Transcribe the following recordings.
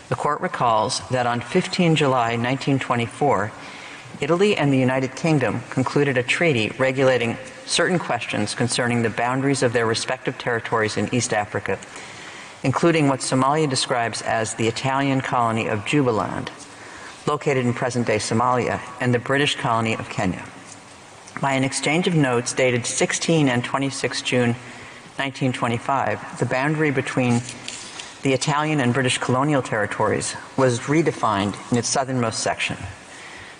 The Court recalls that on 15 July 1924, Italy and the United Kingdom concluded a treaty regulating certain questions concerning the boundaries of their respective territories in East Africa, including what Somalia describes as the Italian colony of Jubaland, located in present-day Somalia, and the British colony of Kenya. By an exchange of notes dated 16 and 26 June 1925, the boundary between the Italian and British colonial territories was redefined in its southernmost section.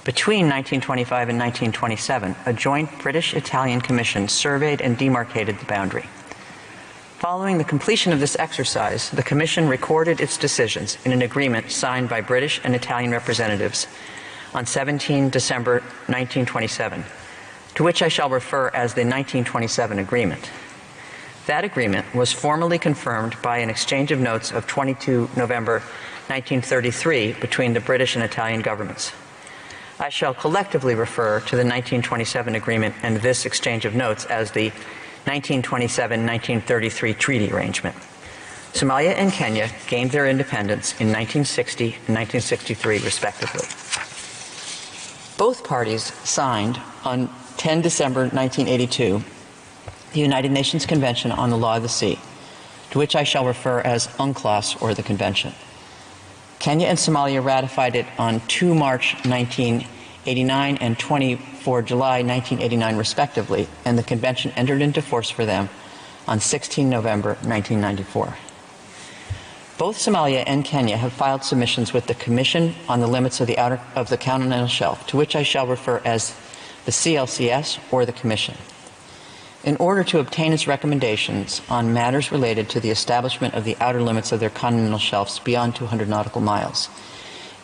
Between 1925 and 1927, a joint British-Italian commission surveyed and demarcated the boundary. Following the completion of this exercise, the commission recorded its decisions in an agreement signed by British and Italian representatives on 17 December 1927, to which I shall refer as the 1927 Agreement. That agreement was formally confirmed by an exchange of notes of 22 November 1933 between the British and Italian governments. I shall collectively refer to the 1927 Agreement and this exchange of notes as the 1927-1933 Treaty Arrangement. Somalia and Kenya gained their independence in 1960 and 1963, respectively. Both parties signed on 10 December 1982 the United Nations Convention on the Law of the Sea, to which I shall refer as UNCLOS, or the Convention. Kenya and Somalia ratified it on 2 March 1989 and 24 July 1989, respectively, and the Convention entered into force for them on 16 November 1994. Both Somalia and Kenya have filed submissions with the Commission on the Limits of the Continental Shelf, to which I shall refer as the CLCS, or the Commission, in order to obtain its recommendations on matters related to the establishment of the outer limits of their continental shelves beyond 200 nautical miles,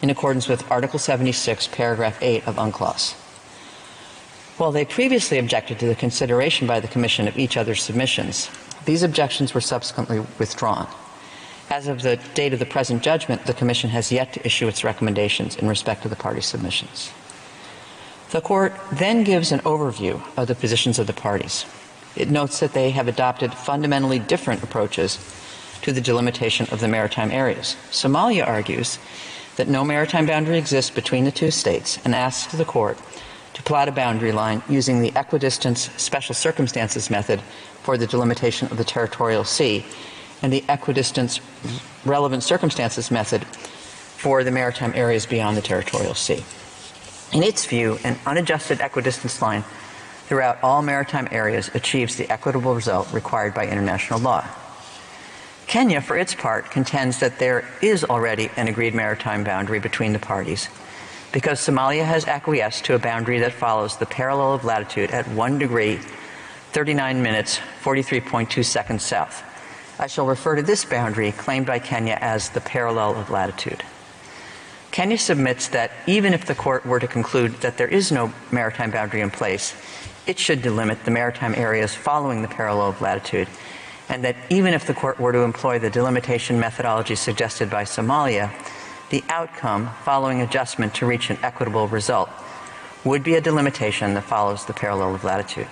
in accordance with Article 76, Paragraph 8 of UNCLOS. While they previously objected to the consideration by the Commission of each other's submissions, these objections were subsequently withdrawn. As of the date of the present judgment, the Commission has yet to issue its recommendations in respect to the parties' submissions. The Court then gives an overview of the positions of the parties. It notes that they have adopted fundamentally different approaches to the delimitation of the maritime areas. Somalia argues that no maritime boundary exists between the two states and asks the Court to plot a boundary line using the equidistance special circumstances method for the delimitation of the territorial sea and the equidistance relevant circumstances method for the maritime areas beyond the territorial sea. In its view, an unadjusted equidistance line throughout all maritime areas achieves the equitable result required by international law. Kenya, for its part, contends that there is already an agreed maritime boundary between the parties because Somalia has acquiesced to a boundary that follows the parallel of latitude at 1 degree, 39 minutes, 43.2 seconds south. I shall refer to this boundary claimed by Kenya as the parallel of latitude. Kenya submits that even if the Court were to conclude that there is no maritime boundary in place, it should delimit the maritime areas following the parallel of latitude, and that even if the Court were to employ the delimitation methodology suggested by Somalia, the outcome following adjustment to reach an equitable result would be a delimitation that follows the parallel of latitude.